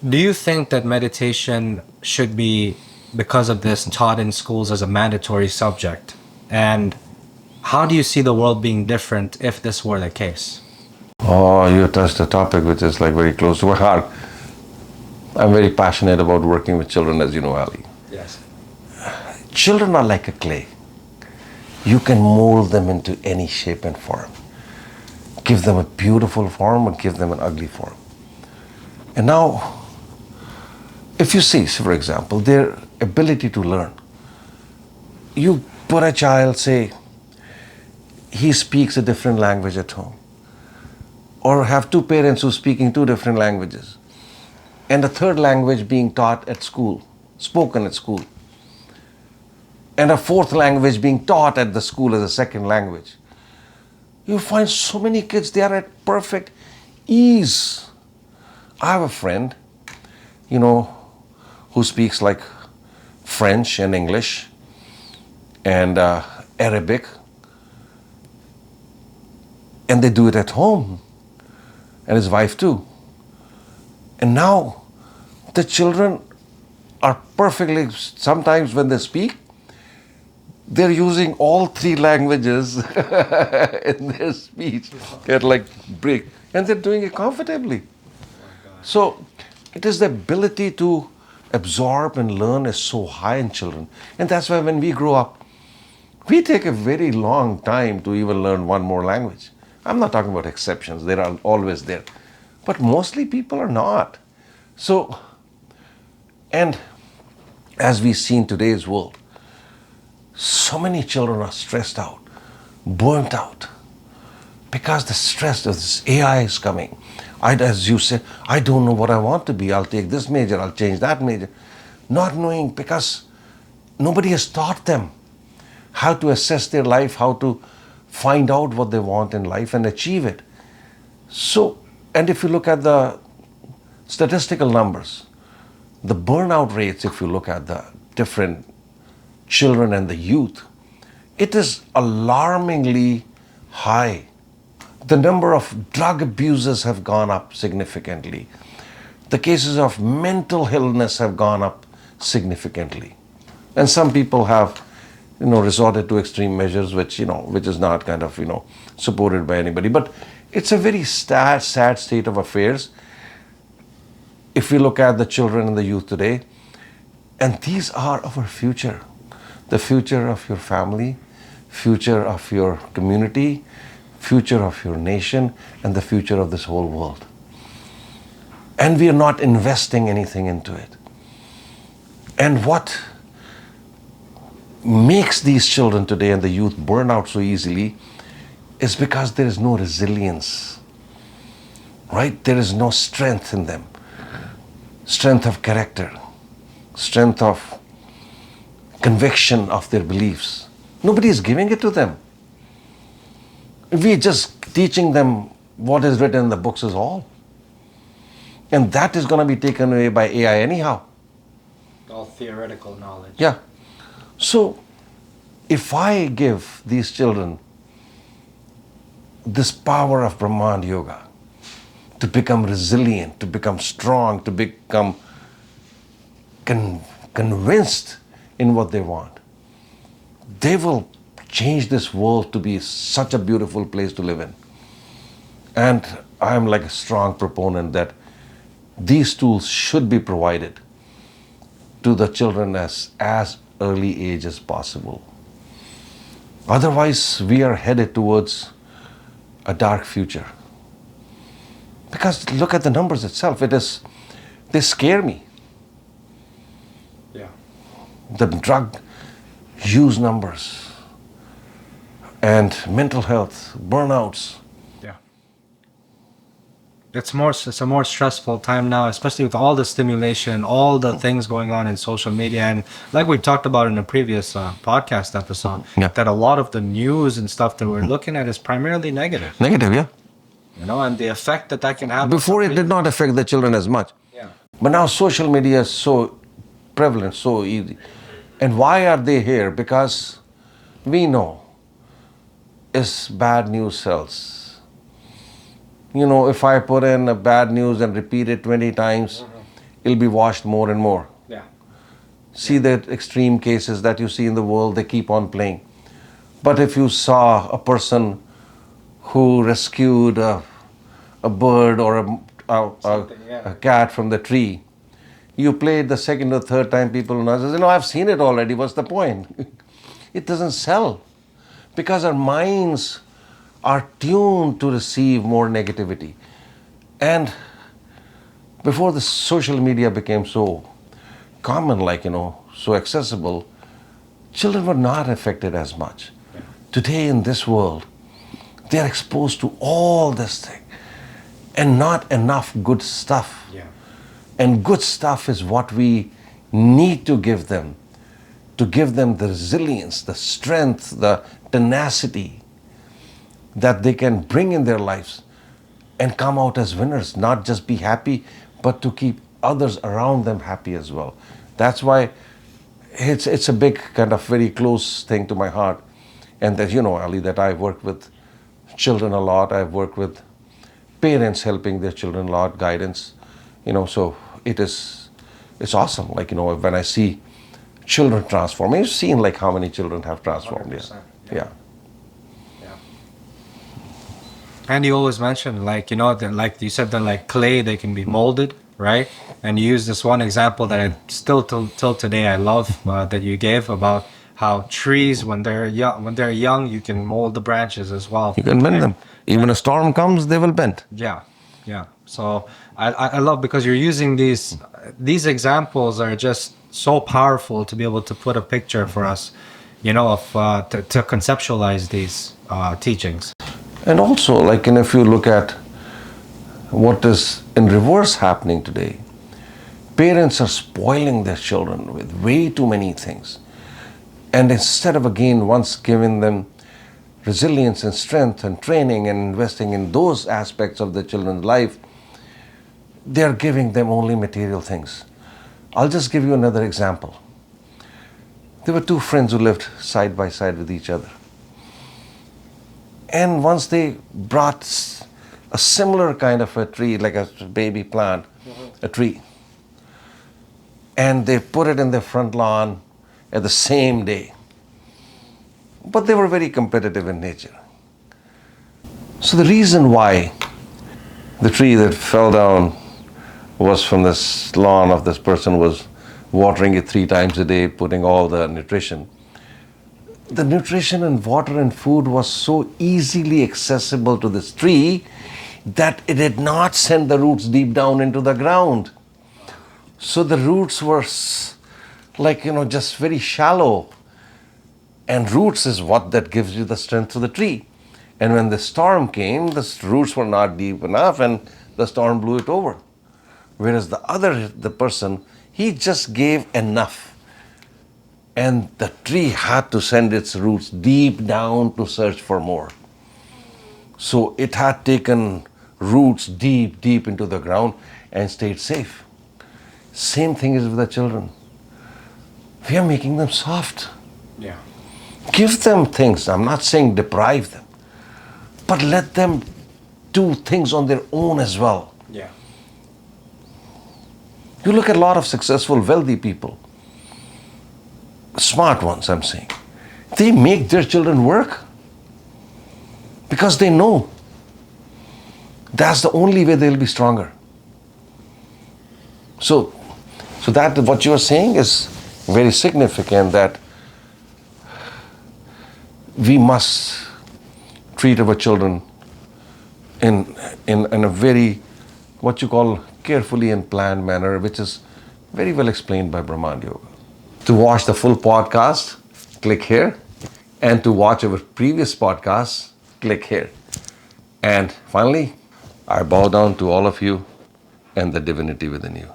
Do you think that meditation should be, because of this, taught in schools as a mandatory subject? And how do you see the world being different if this were the case? Oh, you touched a topic which is like very close to my heart. I'm very passionate about working with children, as you know, Ali. Yes. Children are like a clay. You can mold them into any shape and form. Give them a beautiful form or give them an ugly form. And now, if you see, for example, their ability to learn. You put a child, say, he speaks a different language at home. Or have two parents who are speaking two different languages. And a third language being taught at school, spoken at school. And a fourth language being taught at the school as a second language. You find so many kids, they are at perfect ease. I have a friend, who speaks like French and English and Arabic. And they do it at home. And his wife too. And now the children are perfectly, sometimes when they speak, they're using all three languages in their speech. They're like break. And they're doing it comfortably. So it is the ability to absorb and learn is so high in children. And that's why when we grow up, we take a very long time to even learn one more language. I'm not talking about exceptions, they are always there. But mostly people are not. So, and as we see in today's world, so many children are stressed out, burnt out, because the stress of this AI is coming. As you said, I don't know what I want to be. I'll take this major, I'll change that major. Not knowing, because nobody has taught them how to assess their life, how to find out what they want in life and achieve it. So, and if you look at the statistical numbers, the burnout rates, if you look at the different children and the youth, it is alarmingly high. The number of drug abusers have gone up significantly. The cases of mental illness have gone up significantly. And some people have, resorted to extreme measures, which is not kind of, supported by anybody. But it's a very sad state of affairs if we look at the children and the youth today. And these are our future. The future of your family, future of your community, future of your nation, and the future of this whole world. And we are not investing anything into it. And what makes these children today and the youth burn out so easily is because there is no resilience, right? There is no strength in them. Strength of character, strength of conviction of their beliefs. Nobody is giving it to them. We're just teaching them what is written in the books is all. And that is going to be taken away by AI anyhow. All theoretical knowledge. Yeah. So, if I give these children this power of Brahman Yoga to become resilient, to become strong, to become convinced in what they want, they will change this world to be such a beautiful place to live in. And I'm like a strong proponent that these tools should be provided to the children as early age as possible. Otherwise, we are headed towards a dark future. Because look at the numbers itself, they scare me. Yeah. The drug use numbers and mental health, burnouts. Yeah. It's a more stressful time now, especially with all the stimulation, all the things going on in social media. And like we talked about in a previous podcast episode, Yeah. that a lot of the news and stuff that we're looking at is primarily negative. Negative, yeah. And the effect that can have. Before it did not affect the children as much. Yeah. But now social media is so prevalent, so easy. And why are they here? Because we know is bad news sells. If I put in a bad news and repeat it 20 times, it'll be washed more and more. Yeah. See the extreme cases that you see in the world, they keep on playing. But if you saw a person who rescued a bird or a cat from the tree, you play it the second or third time, people will say, no, I've seen it already, what's the point? It doesn't sell because our minds are tuned to receive more negativity. And before the social media became so common, so accessible, children were not affected as much. Today in this world, they are exposed to all this thing and not enough good stuff. Yeah. And good stuff is what we need to give them the resilience, the strength, the tenacity that they can bring in their lives and come out as winners, not just be happy, but to keep others around them happy as well. That's why it's a big kind of very close thing to my heart. And that, Ali, that I work with children a lot. I've worked with parents helping their children a lot, guidance, so it's awesome. When I see children transform, you've seen how many children have transformed. 100%, Yeah. And you always mention, that, like you said, that clay, they can be molded, right? And you use this one example that I still till today I love that you gave about how trees, when they're young, you can mold the branches as well. You can bend them. Even a storm comes, they will bend. Yeah. So I love, because you're using these examples are just so powerful to be able to put a picture for us, of to conceptualize these teachings. And also, if you look at what is in reverse happening today, parents are spoiling their children with way too many things. And instead of, again, once giving them resilience and strength and training and investing in those aspects of the children's life, they're giving them only material things. I'll just give you another example. There were two friends who lived side by side with each other. And once they brought a similar kind of a tree, like a baby plant, a tree, and they put it in their front lawn at the same day. But they were very competitive in nature. So the reason why the tree that fell down was from this lawn of this person was watering it 3 times a day, putting all the nutrition. The nutrition and water and food was so easily accessible to this tree that it did not send the roots deep down into the ground. So the roots were just very shallow. And roots is what that gives you the strength to the tree. And when the storm came, the roots were not deep enough and the storm blew it over. Whereas the person, he just gave enough. And the tree had to send its roots deep down to search for more. So it had taken roots deep into the ground and stayed safe. Same thing is with the children. We are making them soft. Yeah. Give them things. I'm not saying deprive them. But let them do things on their own as well. Yeah. You look at a lot of successful, wealthy people. Smart ones, I'm saying. They make their children work. Because they know that's the only way they'll be stronger. So that what you are saying is very significant, that we must treat our children in a very, what you call, carefully and planned manner, which is very well explained by Brahman Yoga. To watch the full podcast, click here. And to watch our previous podcasts, click here. And finally, I bow down to all of you and the divinity within you.